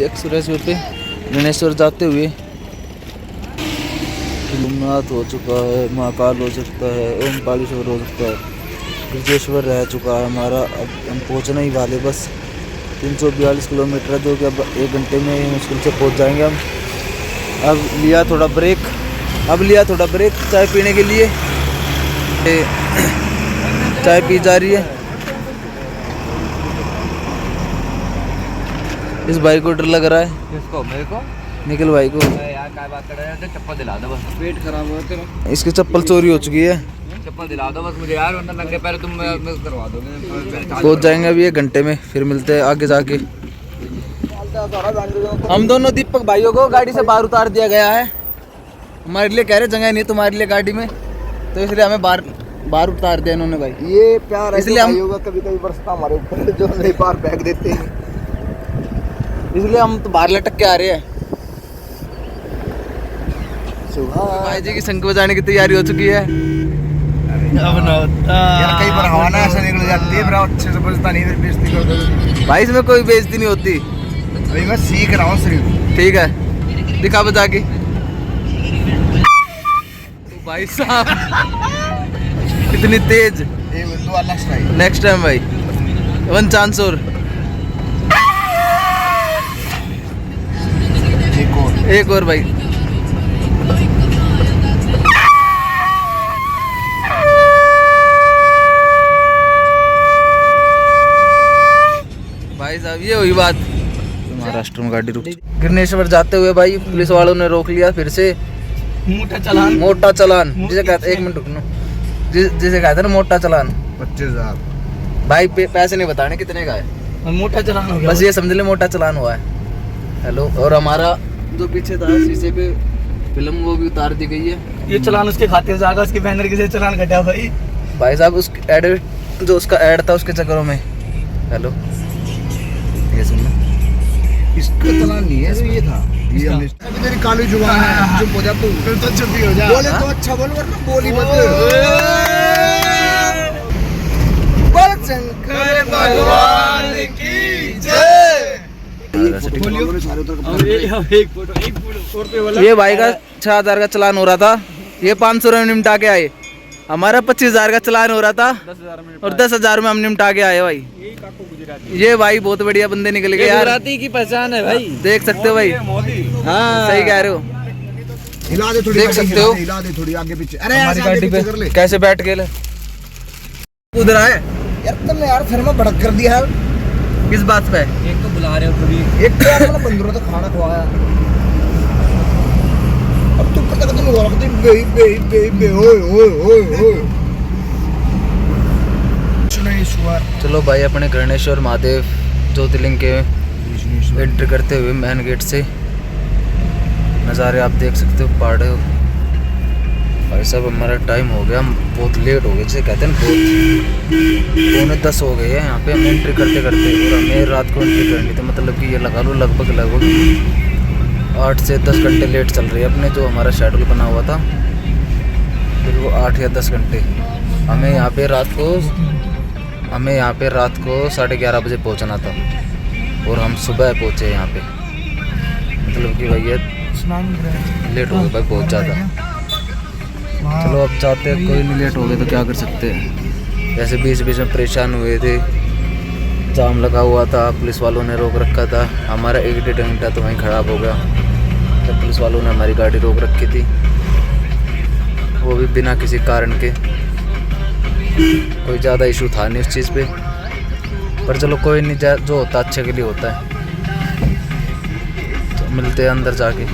Express way पे गणेश्वर जाते हुए। सोमनाथ हो चुका है, महाकाल हो सकता है, ओमकालेश्वर हो सकता है, ब्रजेश्वर रह चुका है हमारा। अब हम पहुँचने ही वाले, बस 342 किलोमीटर है, जो कि अब 1 घंटे में मुश्किल से पहुँच जाएंगे हम। अब लिया थोड़ा ब्रेक चाय पीने के लिए। चाय पी जा रही है। इस भाई को डर लग रहा है। किसको? मेरे को? निखिल भाई को। यार क्या बात कर रहे हैं? चप्पल दिला दो बस, पेट खराब हो तेरा। इसकी चप्पल चोरी हो चुकी है। चप्पल दिला दो बस मुझे यार, वरना नंगे पैर तुम करवा दोगे। पहुंच जाएंगे अभी 1 घंटे में, फिर मिलते हैं आगे जाके। हम दोनों दीपक भाइयों को गाड़ी से बाहर उतार दिया गया है। हमारे लिए कह रहे जगह नहीं तुम्हारे लिए गाड़ी में, तो इसलिए हमें बाहर उतार दिया इन्होंने भाई। ये प्यार है इसलिए हम कभी बरसता हमारे ऊपर, जो नहीं बाहर फेंक देते हैं, इसलिए हम तो बाहर लटक के आ रहे हैं। भाई जी की शंख बजाने की तैयारी हो चुकी है। अब ना होता यार, कई बार हवा ना ऐसे निकल जाती है, फिर अच्छे से बजता नहीं, फिर बेइज्जती कर दो भाई। इसमें कोई बेइज्जती नहीं होती। अभी मैं सीख रहा हूँ सिर्फ। ठीक है, दिखा बजा के। भाई साहब कितनी तेज। नेक्स्ट टाइम भाई, 1 चांस और। एक और भाई। भाई साहब ये हुई बात। महाराष्ट्र में गाड़ी रुक। गणेश्वर जाते हुए भाई पुलिस वालों ने रोक लिया फिर से। मोटा चालान जिसे कहते, 1 मिनट रुकना, जिसे कहते ना मोटा चालान। 25,000 भाई पैसे नहीं बताने कितने का है, मोटा चालान हो गया। बस ये समझ ले मोटा चालान हुआ है। हेलो। और हमारा जो पीछे था शीशे पे फिल्म, वो भी उतार दी गई है। ये चालान उसके खाते में जाएगा, उसके बैनर के चालान कटा भाई साहब। उस एड जो उसका ऐड था उसके चक्करों में। हेलो, ये सुनना, इसका चालान नहीं है, ये था। ये अभी तेरी काली जुबान है, चुप हो जा तू, फिर तो चुप ही हो जा। बोले तो अच्छा बोल, वरना बोल ही मत। बोल शंकर भगवान की जय। ये भाई का 6,000 का चालान हो रहा था, ये 500 में निपटा के आए। हमारा 25,000 का चालान हो रहा था और 10,000 में हम निपटा के आए भाई। ये भाई बहुत बढ़िया बंदे निकल गए यार। गुजराती की पहचान है भाई, देख सकते हो भाई। हाँ सही कह रहे हो, हिला दे थोड़ी, देख सकते हो, हिला दे थोड़ी आगे पीछे। अरे हमारी गाड़ी पे कैसे बैठ गए। उधर आए यार, तुमने यार फिर में भड़क कर दिया है। किस बात पे? एक तो बुला रहे हो कभी, एक तो यार मैंने बंदरों तो खाना खवाया, अब तू पता तुम बोलते बे ओए चलो भाई, अपने गणेश्वर महादेव ज्योतिर्लिंग के एंट्री करते हुए मेन गेट से नज़ारे आप देख सकते हो। पहाड़े भाई साहब, हमारा टाइम हो गया, हम बहुत लेट हो गए, जैसे कहते हैं बहुत 9:45 हो गए हैं यहाँ पे हम एंट्री करते करते। और हमें रात को एंट्री करनी थी, मतलब कि ये लगा लो लगभग 8 से 10 घंटे लेट चल रही है अपने जो हमारा शेड्यूल बना हुआ था, फिर वो 8 या 10 घंटे। हमें यहाँ पे रात को 11:30 बजे पहुँचना था और हम सुबह पहुँचे यहाँ पे, मतलब कि भैया लेट हो गए भाई बहुत ज़्यादा। चलो अब जाते हैं, कोई नहीं, लेट हो गए तो क्या कर सकते हैं। वैसे बीच में परेशान हुए थे, जाम लगा हुआ था, पुलिस वालों ने रोक रखा था। हमारा 1-1.5 घंटा तो वहीं ख़राब हो गया, तो पुलिस वालों ने हमारी गाड़ी रोक रखी थी, वो भी बिना किसी कारण के। कोई ज़्यादा इशू था नहीं उस चीज़ पे, पर चलो कोई नहीं, जो होता अच्छे के लिए होता है। तो मिलते हैं अंदर जाके।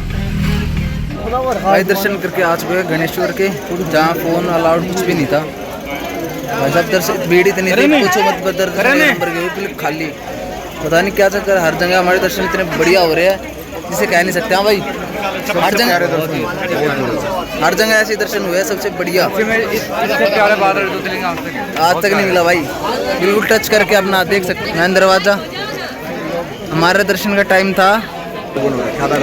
भाई दर्शन करके आ चुके हैं गणेश्वर के, जहाँ फ़ोन अलाउड कुछ भी नहीं था भाई साहब। दर्शन भीड़ इतनी थी, पूछो मत, बिल्कुल खाली, पता नहीं क्या चक्कर। हर जगह हमारे दर्शन इतने बढ़िया हो रहे हैं जिसे कह नहीं सकते। हाँ भाई, हर जगह ऐसे दर्शन हुए हैं सबसे बढ़िया। आज तक नहीं मिला भाई, बिल्कुल टच करके अपना देख सकते। मैन दरवाज़ा, हमारा दर्शन का टाइम था,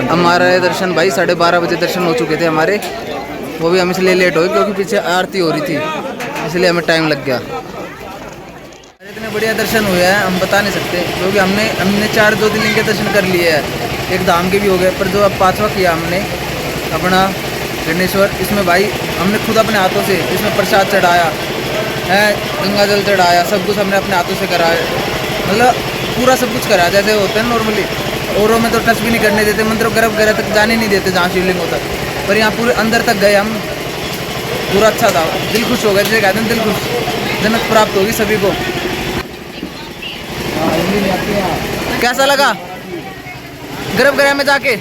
हमारा दर्शन भाई 12:30 बजे दर्शन हो चुके थे हमारे, वो भी हम इसलिए लेट हो गए क्योंकि पीछे आरती हो रही थी, इसलिए हमें टाइम लग गया। इतने बढ़िया दर्शन हुए हैं हम बता नहीं सकते, क्योंकि हमने 4 ज्योतिर्लिंग के दर्शन कर लिए हैं। एक धाम के भी हो गए, पर जो अब 5वां किया हमने अपना गणेश्वर, इसमें भाई हमने खुद अपने हाथों से इसमें प्रसाद चढ़ाया है, गंगा जल चढ़ाया, सब कुछ हमने अपने हाथों से कराया, मतलब पूरा सब कुछ कराया जैसे होता है नॉर्मली। औरों में तो टच भी नहीं करने देते, मंदिरों गर्भगृह तक जाने नहीं देते जहाँ शिवलिंग होता है, पर यहाँ पूरे अंदर तक गए हम, पूरा अच्छा था, दिल खुश हो गया, जैसे कहते हैं दिल खुश, जन्नत प्राप्त होगी सभी को। कैसा लगा गर्भगृह में जाके?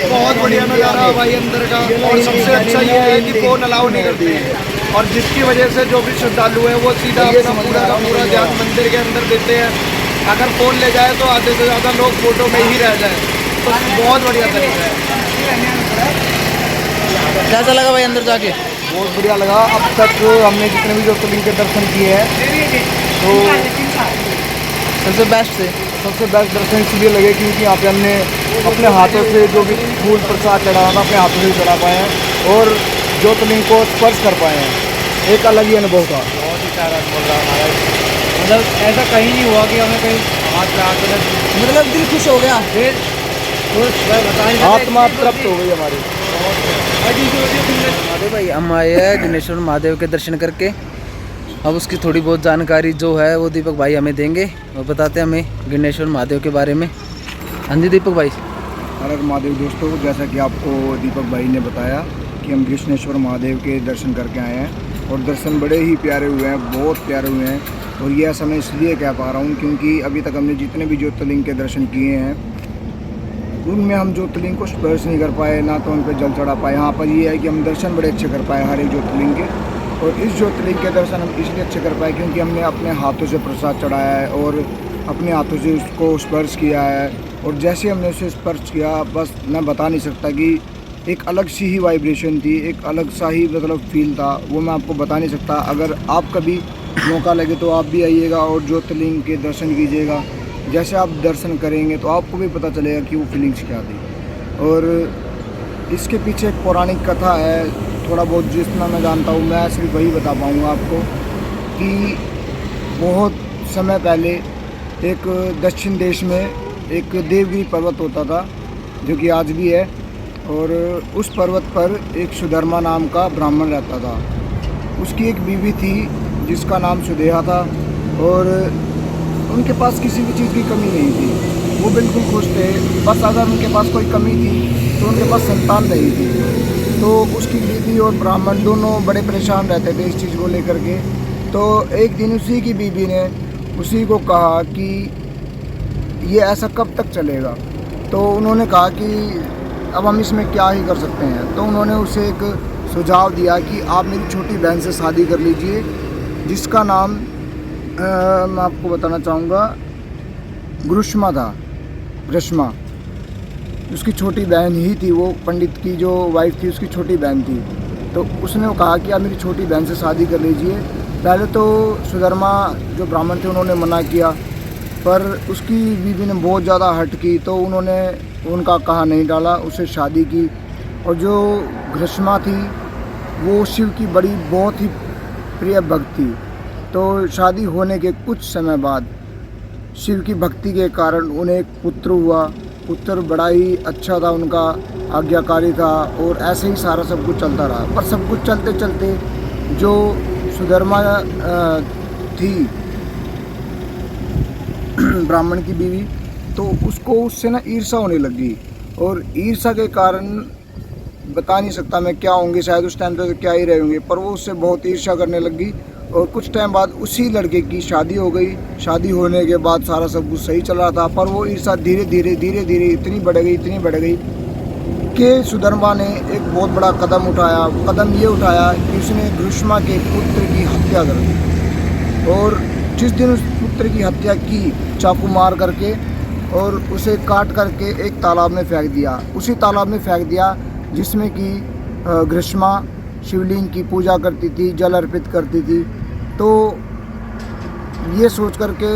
बहुत बढ़िया नज़ारा भाई अंदर का, और सबसे अच्छा ये है कि फोन अलाउ नहीं करते हैं, और जिसकी वजह से जो भी श्रद्धालु है वो सीधा अपना पूरा का पूरा ध्यान मंदिर के अंदर देते हैं। अगर फोन ले जाए तो आधे से ज़्यादा लोग फोटो में ही रह जाए, तो बहुत बढ़िया तरीका है। कैसा लगा भाई अंदर जाके? बहुत बढ़िया लगा। अब तक हमने जितने भी ज्योतिर्लिंग के दर्शन किए हैं तो सबसे बेस्ट से सबसे बेस्ट दर्शन इसलिए लगे क्योंकि यहाँ पे हमने अपने हाथों से जो भी फूल प्रसाद चढ़ाना था अपने हाथों से चढ़ा पाए हैं और ज्योतिर्लिंग को स्पर्श कर पाए हैं। एक अलग ही अनुभव था। बहुत ही प्यारा बोल रहा हमारा, मतलब ऐसा कहीं नहीं हुआ कि हमें कहीं हाथ लगा, मतलब दिल खुश हो गया, आत्मा तृप्त हो गई हमारी। महादेव भाई हम आए हैं गणेश्वर महादेव के दर्शन करके। अब उसकी थोड़ी बहुत जानकारी जो है वो दीपक भाई हमें देंगे और बताते हैं हमें गणेश्वर महादेव के बारे में। हाँ जी दीपक भाई। हर हर महादेव दोस्तों, जैसा कि आपको दीपक भाई ने बताया कि हम कृष्णेश्वर महादेव के दर्शन करके आए हैं और दर्शन बड़े ही प्यारे हुए हैं, बहुत प्यारे हुए हैं। और यह ऐसा मैं इसलिए कह पा रहा हूँ क्योंकि अभी तक हमने जितने भी ज्योतिर्लिंग के दर्शन किए हैं उनमें हम ज्योतिर्लिंग को स्पर्श नहीं कर पाए, ना तो उन पर जल चढ़ा पाए। यहाँ पर ये है कि हम दर्शन बड़े अच्छे कर पाए हर एक ज्योतिर्लिंग के, और इस ज्योतिर्लिंग के दर्शन हम इसलिए अच्छे कर पाए क्योंकि हमने अपने हाथों से प्रसाद चढ़ाया है और अपने हाथों से उसको स्पर्श किया है। और जैसे हमने उसे स्पर्श किया, बस मैं बता नहीं सकता कि एक अलग सी ही वाइब्रेशन थी, एक अलग सा ही मतलब फील था, वो मैं आपको बता नहीं सकता। अगर आप कभी मौका लगे तो आप भी आइएगा और ज्योतिर्लिंग के दर्शन कीजिएगा। जैसे आप दर्शन करेंगे तो आपको भी पता चलेगा कि वो फीलिंग्स क्या थी। और इसके पीछे एक पौराणिक कथा है, थोड़ा बहुत जितना मैं जानता हूँ मैं सिर्फ वही बता पाऊँगा आपको कि बहुत समय पहले एक दक्षिण देश में एक देवगिरी पर्वत होता था जो कि आज भी है, और उस पर्वत पर एक सुधर्मा नाम का ब्राह्मण रहता था। उसकी एक बीवी थी जिसका नाम सुदेहा था और उनके पास किसी भी चीज़ की कमी नहीं थी, वो बिल्कुल खुश थे। बस अगर उनके पास कोई कमी थी तो उनके पास संतान नहीं थी। तो उसकी बीवी और ब्राह्मण दोनों बड़े परेशान रहते थे इस चीज़ को लेकर के। तो एक दिन उसी की बीवी ने उसी को कहा कि ये ऐसा कब तक चलेगा। तो उन्होंने कहा कि अब हम इसमें क्या ही कर सकते हैं। तो उन्होंने उसे एक सुझाव दिया कि आप मेरी छोटी बहन से शादी कर लीजिए, जिसका नाम मैं आपको बताना चाहूँगा ग्रीष्मा था। ग्रीष्मा उसकी छोटी बहन ही थी, वो पंडित की जो वाइफ थी उसकी छोटी बहन थी। तो उसने कहा कि आप मेरी छोटी बहन से शादी कर लीजिए। पहले तो सुधर्मा जो ब्राह्मण थे उन्होंने मना किया, पर उसकी बीवी ने बहुत ज़्यादा हट की तो उन्होंने उनका कहा नहीं डाला, उससे शादी की। और जो ग्रीष्मा थी वो शिव की बड़ी बहुत ही प्रिय भक्त थी। तो शादी होने के कुछ समय बाद शिव की भक्ति के कारण उन्हें एक पुत्र हुआ। पुत्र बड़ा ही अच्छा था, उनका आज्ञाकारी था, और ऐसे ही सारा सब कुछ चलता रहा। पर सब कुछ चलते चलते जो सुधर्मा थी ब्राह्मण की बीवी, तो उसको उससे ना ईर्ष्या होने लगी। और ईर्ष्या के कारण बता नहीं सकता मैं क्या होंगे, शायद उस टाइम तो क्या ही रहे होंगे, पर वो उससे बहुत ईर्ष्या करने लगी। और कुछ टाइम बाद उसी लड़के की शादी हो गई। शादी होने के बाद सारा सब कुछ सही चल रहा था, पर वो ईर्ष्या धीरे धीरे इतनी बढ़ गई कि सुधर्मा ने एक बहुत बड़ा कदम उठाया। कदम ये उठाया कि उसने ग्रीष्मा के पुत्र की हत्या कर दी। और जिस दिन उस पुत्र की हत्या की चाकू मार करके, और उसे काट करके एक तालाब में फेंक दिया। उसी तालाब में फेंक दिया जिसमें कि ग्रीष्मा शिवलिंग की पूजा करती थी, जल अर्पित करती थी। तो ये सोच करके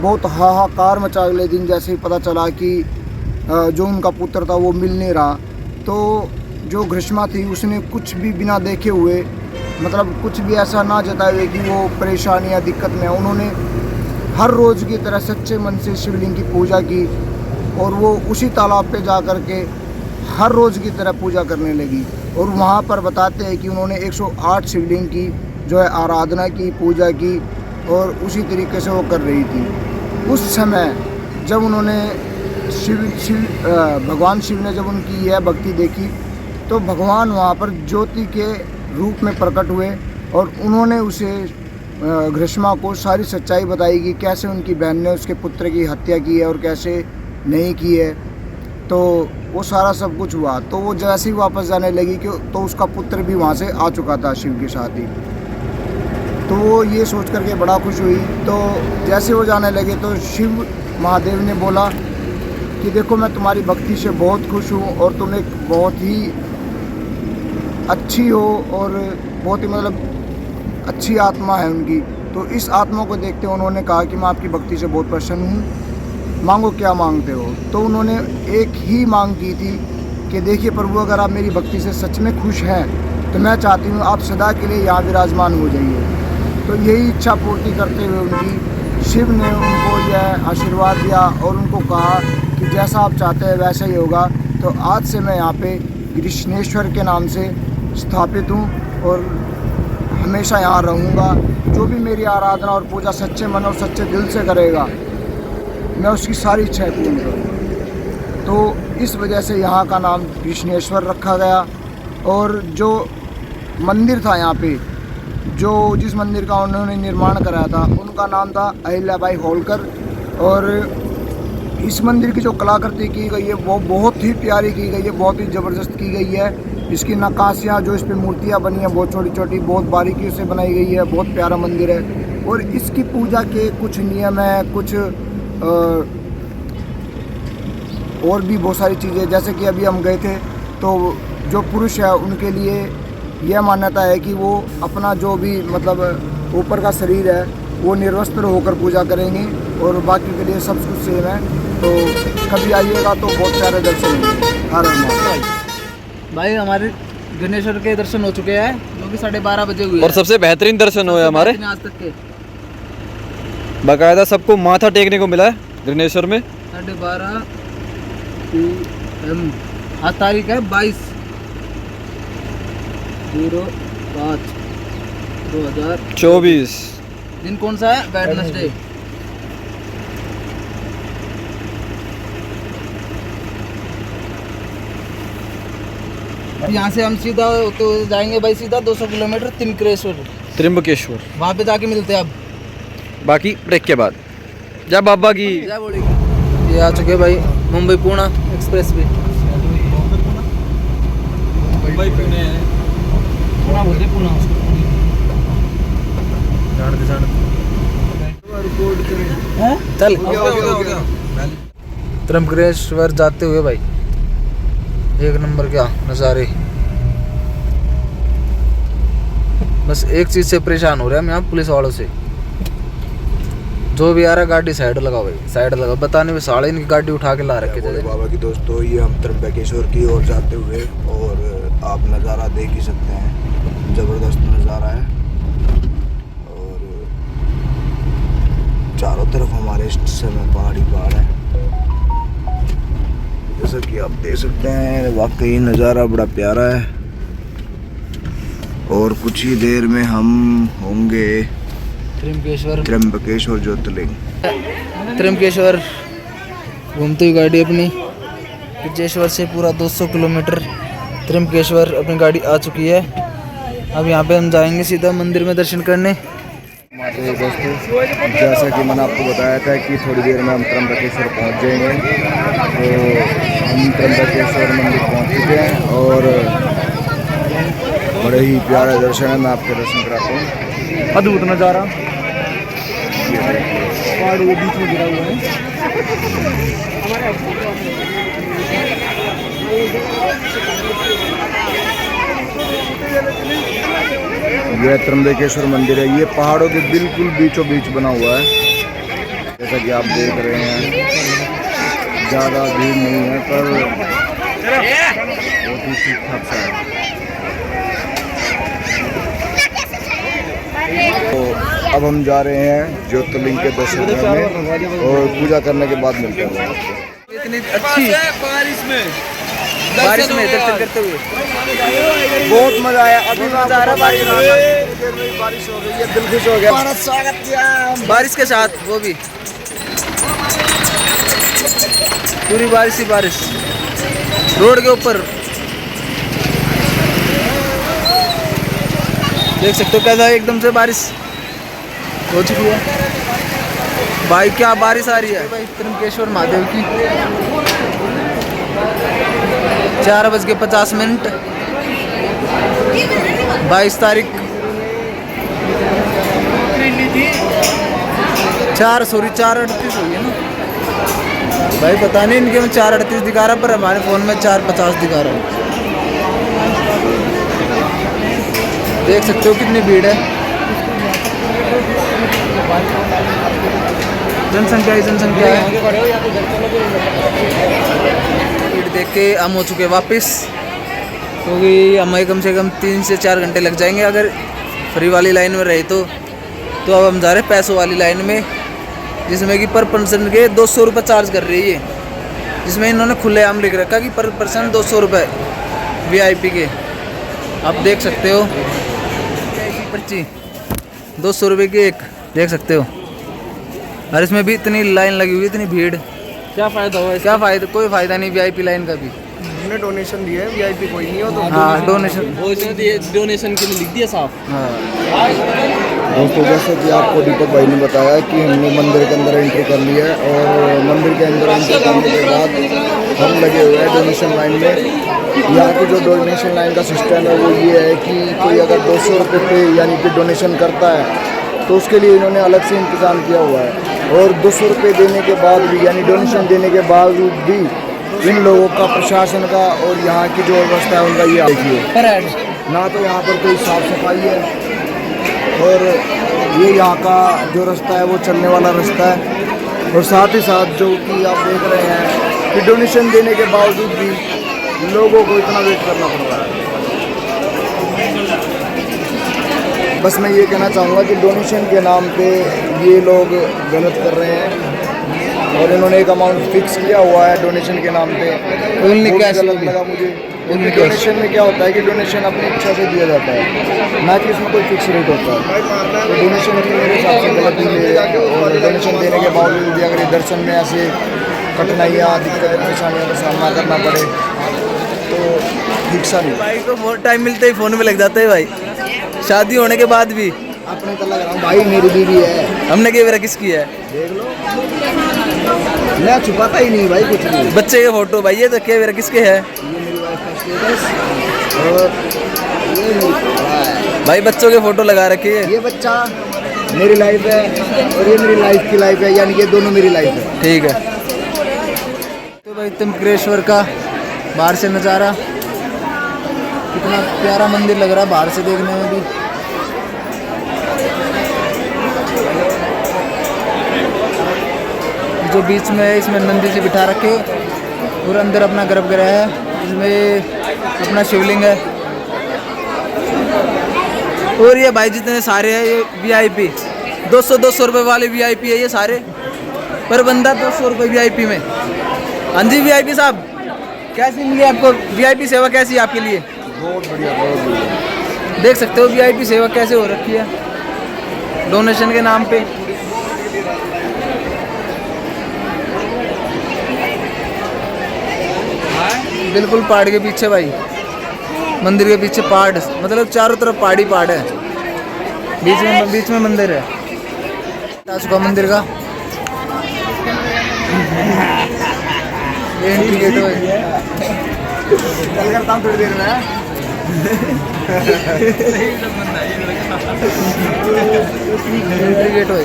बहुत हाहाकार मचा अगले दिन जैसे ही पता चला कि जो उनका पुत्र था वो मिल नहीं रहा। तो जो ग्रीष्मा थी उसने कुछ भी बिना देखे हुए, मतलब कुछ भी ऐसा ना जताए हुए कि वो परेशानी या दिक्कत में, उन्होंने हर रोज़ की तरह सच्चे मन से शिवलिंग की पूजा की और वो उसी तालाब पे जा कर के हर रोज़ की तरह पूजा करने लगी। और वहाँ पर बताते हैं कि उन्होंने 108 शिवलिंग की जो है आराधना की, पूजा की और उसी तरीके से वो कर रही थी। उस समय जब उन्होंने भगवान शिव ने जब उनकी यह भक्ति देखी तो भगवान वहाँ पर ज्योति के रूप में प्रकट हुए और उन्होंने उसे ग्रीष्मा को सारी सच्चाई बताई कि कैसे उनकी बहन ने उसके पुत्र की हत्या की है और कैसे नहीं की है। तो वो सारा सब कुछ हुआ। तो वो जैसे ही वापस जाने लगी कि तो उसका पुत्र भी वहाँ से आ चुका था शिव के साथ ही। तो वो ये सोच करके बड़ा खुश हुई। तो जैसे वो जाने लगे तो शिव महादेव ने बोला कि देखो मैं तुम्हारी भक्ति से बहुत खुश हूँ और तुम एक बहुत ही अच्छी हो और बहुत ही मतलब अच्छी आत्मा है उनकी। तो इस आत्मा को देखते उन्होंने कहा कि मैं आपकी भक्ति से बहुत प्रसन्न हूँ, मांगो क्या मांगते हो। तो उन्होंने एक ही मांग की थी कि देखिए प्रभु, अगर आप मेरी भक्ति से सच में खुश हैं तो मैं चाहती हूँ आप सदा के लिए यहाँ विराजमान हो जाइए। तो यही इच्छा पूर्ति करते हुए उनकी शिव ने उनको यह आशीर्वाद दिया और उनको कहा कि जैसा आप चाहते हैं वैसा ही होगा। तो आज से मैं यहाँ पे कृष्णेश्वर के नाम से स्थापित हूँ और हमेशा यहाँ रहूँगा। जो भी मेरी आराधना और पूजा सच्चे मन और सच्चे दिल से करेगा मैं उसकी सारी इच्छाएं पूर्ण करूँगा। तो इस वजह से यहाँ का नाम कृष्णेश्वर रखा गया। और जो मंदिर था यहाँ पे, जो जिस मंदिर का उन्होंने निर्माण कराया था उनका नाम था अहिल्याबाई होलकर। और इस मंदिर की जो कलाकृति की गई है वो बहुत ही प्यारी की गई है, बहुत ही ज़बरदस्त की गई है। इसकी नक्काशियाँ जो इस पे मूर्तियाँ बनी हैं बहुत छोटी छोटी, बहुत बारीकियों से बनाई गई है, बहुत प्यारा मंदिर है। और इसकी पूजा के कुछ नियम हैं, कुछ और भी बहुत सारी चीज़ें। जैसे कि अभी हम गए थे तो जो पुरुष है उनके लिए यह मान्यता है कि वो अपना जो भी मतलब ऊपर का शरीर है वो निर्वस्त्र होकर पूजा करेंगे और बाकी के लिए सब कुछ सेम है। तो कभी आइएगा तो बहुत प्यारे दर्शन होंगे। हर भाई हमारे गणेश्वर के दर्शन हो चुके हैं जो कि 12:30 बजे हुए और सबसे बेहतरीन दर्शन हुए हमारे आज तक के। बाकायदा सबको माथा टेकने को मिला है गणेश्वर में। 12:30 PM। आज तारीख है 22/05/2024। दिन कौन सा है? वेडनेसडे। यहाँ से हम सीधा तो जाएंगे भाई सीधा 200 किलोमीटर त्रिम्बकेश्वर। वहाँ पे जाके मिलते हैं अब बाकी ब्रेक के बाद। जय बाबा की। क्या बोलेंगे। ये आ चुके भाई मुंबई पुणे एक्सप्रेस वे। मुंबई पुणे बोलते चल त्रिम्बकेश्वर जाते हुए भाई एक नंबर क्या नज़ारे। बस एक चीज़ से परेशान हो रहे हैं हम यहाँ पुलिस वालों से। जो भी आ रहा है गाड़ी साइड लगाओ भाई, साइड लगाओ। बताने में साढ़े इनकी गाड़ी उठा के ला रखे थे बाबा की। दोस्तों ये हम त्रिम्बकेश्वर की ओर जाते हुए और आप नज़ारा देख ही सकते हैं, ज़बरदस्त नज़ारा है। और चारों तरफ हमारे इस समय पहाड़ी पहाड़ है, जैसा कि आप देख सकते हैं। वाकई नज़ारा बड़ा प्यारा है। और कुछ ही देर में हम होंगे त्रिम्बकेश्वर ज्योतिर्लिंग। त्रिम्बकेश्वर घूमती हुई गाड़ी अपनी ब्रजेश्वर से पूरा 200 किलोमीटर त्रिम्बकेश्वर अपनी गाड़ी आ चुकी है। अब यहाँ पे हम जाएंगे सीधा मंदिर में दर्शन करने। तो दोस्तों जैसा कि मैंने आपको बताया था कि थोड़ी देर में हम त्रिम्बकेश्वर पहुँच जाएंगे। तो हम त्रिम्बकेश्वर मंदिर पहुँच चुके हैं और बड़े ही प्यारे दर्शन है। मैं आपके दर्शन कराता हूँ। अद्भुत नज़ारा, पहाड़ के बीच में गिरा हुआ है। यह त्रिम्बकेश्वर मंदिर है। ये पहाड़ों के बिल्कुल बीचों बीच बना हुआ है। जैसा कि आप देख रहे हैं ज़्यादा भीड़ नहीं है पर बहुत ही ठीक ठाक सा है। तो अब हम जा रहे हैं ज्योतिर्लिंग के दर्शन करने और पूजा करने के बाद मिलते हैं आपको। इतनी अच्छी बारिश में दर्शन करते हुए बहुत मजा आया। अभी मजा आ रहा है, बारिश हो रही है, दिल खुश हो गया। स्वागत किया बारिश के साथ, वो भी पूरी बारिश ही बारिश रोड के ऊपर। देख सकते हो कैसा एकदम से बारिश हो चुकी है भाई। क्या बारिश आ रही है भाई। त्रिमकेश्वर महादेव की 4:50 22 तारीख 4:38 हुई है ना भाई। पता नहीं इनके में 4:38 दिखा रहा, पर हमारे फ़ोन में 4:50 दिखा रहा है। देख सकते हो कितनी भीड़ है। जनसंख्या ही जनसंख्या है। भीड़ देख के हम हो चुके वापस, क्योंकि हमें कम से कम 3 से 4 घंटे लग जाएंगे अगर फ्री वाली लाइन में रहे तो। अब हम जा रहे हैं पैसों वाली लाइन में, जिसमें कि पर पर्सन के 200 रुपये चार्ज कर रही है। जिसमें इन्होंने खुलेआम लिख रखा कि पर पर्सन 200 रुपये VIP के। आप देख सकते हो पर्ची 200 रुपये की एक, देख सकते हो। और इसमें भी इतनी लाइन लगी हुई, इतनी भीड़। क्या फ़ायदा हुआ? क्या फ़ायदा? कोई फ़ायदा नहीं VIP लाइन का भी। हमने डोनेशन दिया है, VIP कोई नहीं हो तो। हाँ, डोनेशन के लिए लिख दिया साहब। हाँ दोस्तों, जैसे कि आपको दीपक भाई ने बताया कि हमने मंदिर के अंदर एंट्री कर ली है और मंदिर के अंदर एंट्री करने के बाद हम लगे हुए हैं डोनेशन लाइन में। यहाँ की जो डोनेशन लाइन का सिस्टम है वो ये है कि कोई अगर 200 रुपये पे यानी कि डोनेशन करता है तो उसके लिए इन्होंने अलग से इंतज़ाम किया हुआ है। और 200 रुपये देने के बाद भी यानी डोनेशन देने के बावजूद भी इन लोगों का, प्रशासन का और यहाँ की जो व्यवस्था है उनका ये देखिए ना, तो यहाँ पर कोई साफ़ सफाई है और ये यहाँ का जो रास्ता है वो चलने वाला रास्ता है। और साथ ही साथ जो कि आप देख रहे हैं कि डोनेशन देने के बावजूद भी लोगों को इतना वेट करना पड़ रहा है। बस मैं ये कहना चाहूँगा कि डोनेशन के नाम पे ये लोग गलत कर रहे हैं और इन्होंने एक अमाउंट फिक्स किया हुआ है डोनेशन के नाम पे। गलत लगा मुझे। डोनेशन में क्या होता है कि डोनेशन अपनी इच्छा से दिया जाता है, ना कि इसमें कोई फिक्स रेट होता है। तो डोनेशन की मेरे हिसाब से गलत ही है। और डोनेशन देने के बावजूद भी अगर ये दर्शन में ऐसे कठिनाइयाँ, दिक्कतें, परेशानियों का सामना करना पड़े तो ठीक सा नहीं। भाई को बहुत टाइम मिलते ही फ़ोन में लग जाता है भाई, शादी होने के बाद भी। अपने तो लग रहा हूँ भाई, मेरी बीवी है। हमने मेरा किसकी है देख लो, मैं छुपाता ही नहीं भाई कुछ भी। बच्चे के फोटो भाई, ये तो क्या मेरा किसके है? ये मेरी वाइफ का स्टेटस और ये मेरी भाई बच्चों के फोटो लगा रखे है। ये बच्चा मेरी लाइफ है और ये मेरी लाइफ की लाइफ है, यानी ये दोनों मेरी लाइफ है। ठीक है। तो भाई त्रिमकेश्वर का बाहर से नज़ारा, कितना प्यारा मंदिर लग रहा है बाहर से देखने में भी। जो बीच में है इसमें नंदी जी बिठा रखे और अंदर अपना गर्भगृह है, इसमें अपना शिवलिंग है। और ये भाई जितने सारे हैं ये VIP 200 रुपये वाले VIP है ये सारे, पर बंदा 200 रुपये VIP में। हाँ जी VIP साहब, कैसी मिली आपको VIP सेवा? कैसी है आपके लिए? बहुत बढ़िया, बहुत बढ़िया। देख सकते हो VIP सेवा कैसे हो रखी है डोनेशन के नाम पे। बिल्कुल पहाड़ के पीछे भाई, मंदिर के पीछे पहाड़, मतलब चारों तरफ पहाड़ी पहाड़ है, बीच में मंदिर है। आ चुका मंदिर का ये एंट्री गेट है। कल करता हूँ थोड़ी देर में। एंट्री गेट हो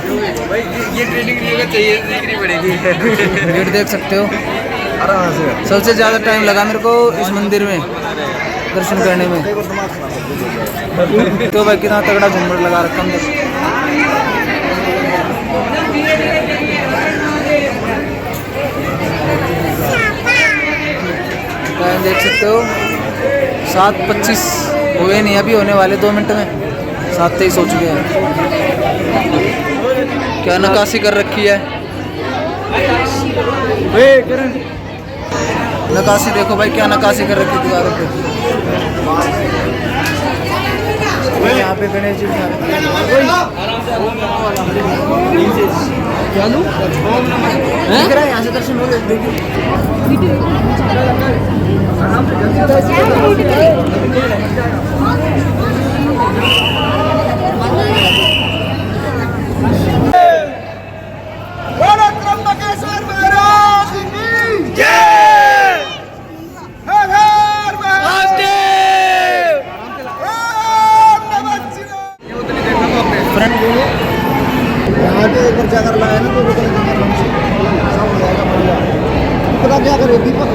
भाई, ये ट्रेनिंग चाहिए, सीखनी पड़ेगी। गेट देख सकते हो। सबसे ज़्यादा टाइम लगा मेरे को इस मंदिर में दर्शन करने में। तो भाई कितना तगड़ा झूमर लगा रखा अंदर। टाइम देख सकते हो 7:25 हुए नहीं, अभी होने वाले 2 मिनट में 7:23 हो चुके हैं। क्या नक्काशी कर रखी है, नक्काशी देखो भाई, क्या नक्काशी कर रखी है दीवारों पे। यहाँ पे गणेश जी क्या लूं? यहाँ से दर्शन हो एक बार जाकर लगाया ना तो पता क्या करे दीपक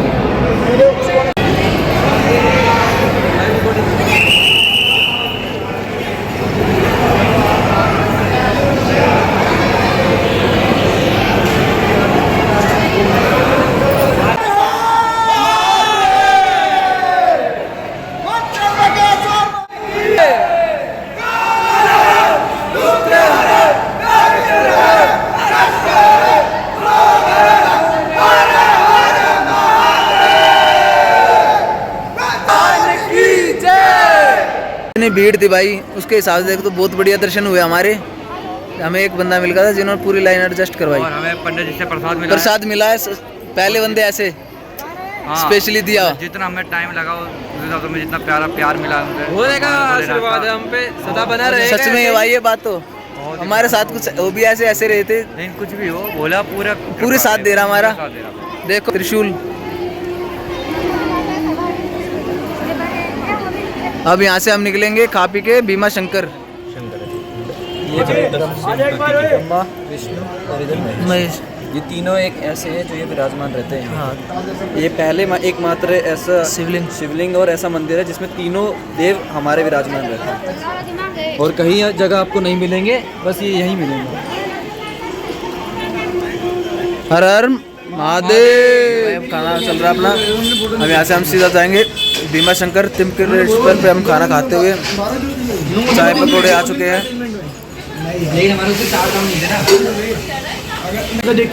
भीड़ थी भाई, उसके हिसाब से देखो तो बहुत बढ़िया दर्शन हुए हमारे। हमें एक बंदा मिल गया था जिन्होंने पूरी लाइन एडजस्ट करवाई और हमें पंडित जी से प्रसाद मिला है। पहले बंदे ऐसे स्पेशली दिया। जितना हमें टाइम लगा उस में जितना प्यार मिला आशीर्वाद हम पे सदा बना रहे। सच में भाई ये बात तो हमारे साथ कुछ वो भी ऐसे रहे थे। लेकिन कुछ भी हो बोला पूरे साथ दे रहा हमारा। देखो त्रिशूल। अब यहाँ से हम निकलेंगे खा पी के भीमा शंकर। महेश, ये तीनों एक ऐसे हैं जो ये विराजमान रहते हैं। हाँ, ये पहले एकमात्र ऐसा शिवलिंग और ऐसा मंदिर है जिसमें तीनों देव हमारे विराजमान रहते हैं और कहीं जगह आपको नहीं मिलेंगे, बस ये यहीं मिलेंगे। हर हर महादेव। खाना चल रहा अपना। अब यहाँ से हम सीधा जाएंगे भीमा शंकर तिमकेश्वर पे। हम खाना खाते हुए चाय पकौड़े आ चुके हैं।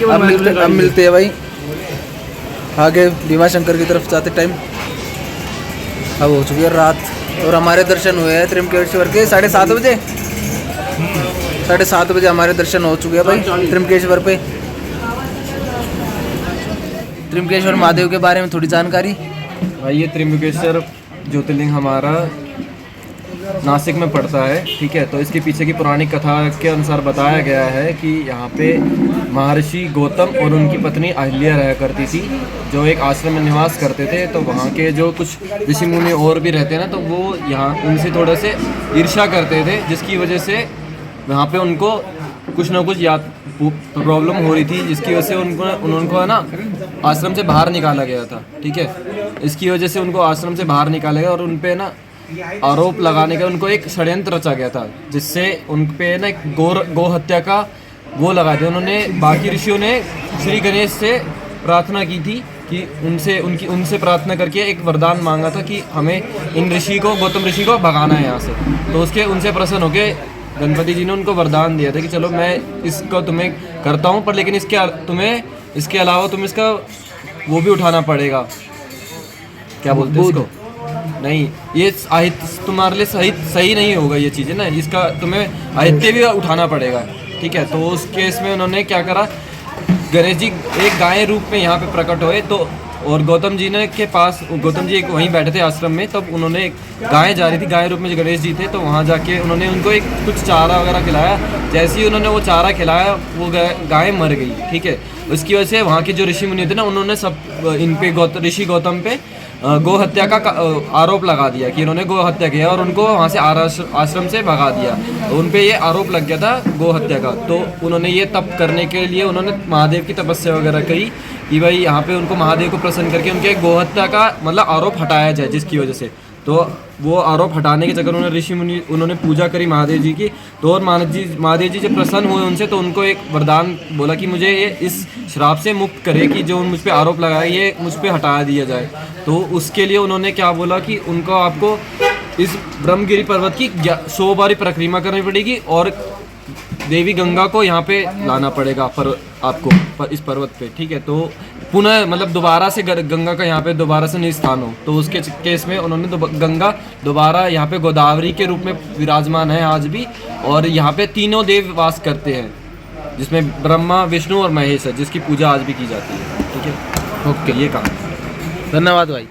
अब मिलते हैं भाई आगे भीमा शंकर की तरफ जाते टाइम। अब हो चुकी है रात और हमारे दर्शन हुए हैं त्रिमकेश्वर के 7:30 बजे। 7:30 बजे हमारे दर्शन हो चुके हैं भाई त्रिमकेश्वर पे। त्रिमकेश्वर महादेव के बारे में थोड़ी जानकारी भाई। ये त्रिमकेश्वर ज्योतिर्लिंग हमारा नासिक में पड़ता है, ठीक है। तो इसके पीछे की पुरानी कथा के अनुसार बताया गया है कि यहाँ पे महर्षि गौतम और उनकी पत्नी अहिल्या रहा करती थी, जो एक आश्रम में निवास करते थे। तो वहाँ के जो कुछ ऋषि मुनि और भी रहते हैं ना, तो वो यहाँ उनसे थोड़े से ईर्ष्या करते थे, जिसकी वजह से वहाँ पे उनको कुछ ना कुछ प्रॉब्लम हो रही थी, जिसकी वजह से उनको है ना आश्रम से बाहर निकाला गया था, ठीक है। इसकी वजह से उनको आश्रम से बाहर निकाला गया और उन पे ना आरोप लगाने का उनको एक षड्यंत्र रचा गया था, जिससे उन पे ना एक गौ हत्या का वो लगा दिया उन्होंने। बाकी ऋषियों ने श्री गणेश से प्रार्थना की थी कि उनसे प्रार्थना करके एक वरदान मांगा था कि हमें इन गौतम ऋषि को भगाना है यहाँ से। तो उसके उनसे प्रसन्न होके गणपति जी ने उनको वरदान दिया था कि चलो मैं इसको तुम्हें करता हूँ, पर लेकिन इसके अलावा तुम्हें इसका वो भी उठाना पड़ेगा, क्या बोलते हैं उसको, नहीं ये तुम्हारे लिए सही नहीं होगा ये चीज़ें ना, इसका तुम्हें आदित्य भी उठाना पड़ेगा, ठीक है। तो उस केस में उन्होंने क्या करा, गणेश जी एक गाय रूप में यहाँ पे प्रकट हुए। तो और गौतम जी एक वहीं बैठे थे आश्रम में, तब उन्होंने गाय जा रही थी, गाय रूप में गणेश जी थे। तो वहाँ जाके उन्होंने उनको एक कुछ चारा वगैरह खिलाया। जैसे ही उन्होंने वो चारा खिलाया वो गाय मर गई, ठीक है। उसकी वजह से वहाँ के जो ऋषि मुनि थे ना, उन्होंने सब इन पे ऋषि गौतम पे गौ हत्या का आरोप लगा दिया कि इन्होंने गौ हत्या किया और उनको वहाँ से आश्रम से भगा दिया। तो उन पे ये आरोप लग गया था गौ हत्या का। तो उन्होंने ये तप करने के लिए उन्होंने महादेव की तपस्या वगैरह करी कि भाई यहाँ पे उनको महादेव को प्रसन्न करके उनके गौ हत्या का मतलब आरोप हटाया जाए, जिसकी वजह से तो वो आरोप हटाने के चक्कर उन्होंने ऋषि मुनि उन्होंने पूजा करी महादेव जी की। तो और महादेव जी जब प्रसन्न हुए उनसे, तो उनको एक वरदान बोला कि मुझे ये इस श्राप से मुक्त करे कि जो मुझ पे आरोप लगाया ये मुझ पे हटा दिया जाए। तो उसके लिए उन्होंने क्या बोला कि आपको इस ब्रह्मगिरी पर्वत की 100 बारी परिक्रमा करनी पड़ेगी और देवी गंगा को यहाँ पे लाना पड़ेगा आपको इस पर्वत पे, ठीक है। तो पुनः मतलब दोबारा से गंगा का यहाँ पे दोबारा से निस्थान हो, तो उसके केस में उन्होंने गंगा दोबारा यहाँ पे गोदावरी के रूप में विराजमान है आज भी। और यहाँ पे तीनों देव वास करते हैं, जिसमें ब्रह्मा, विष्णु और महेश है, जिसकी पूजा आज भी की जाती है, ठीक है। ओके, ये कहा। धन्यवाद भाई।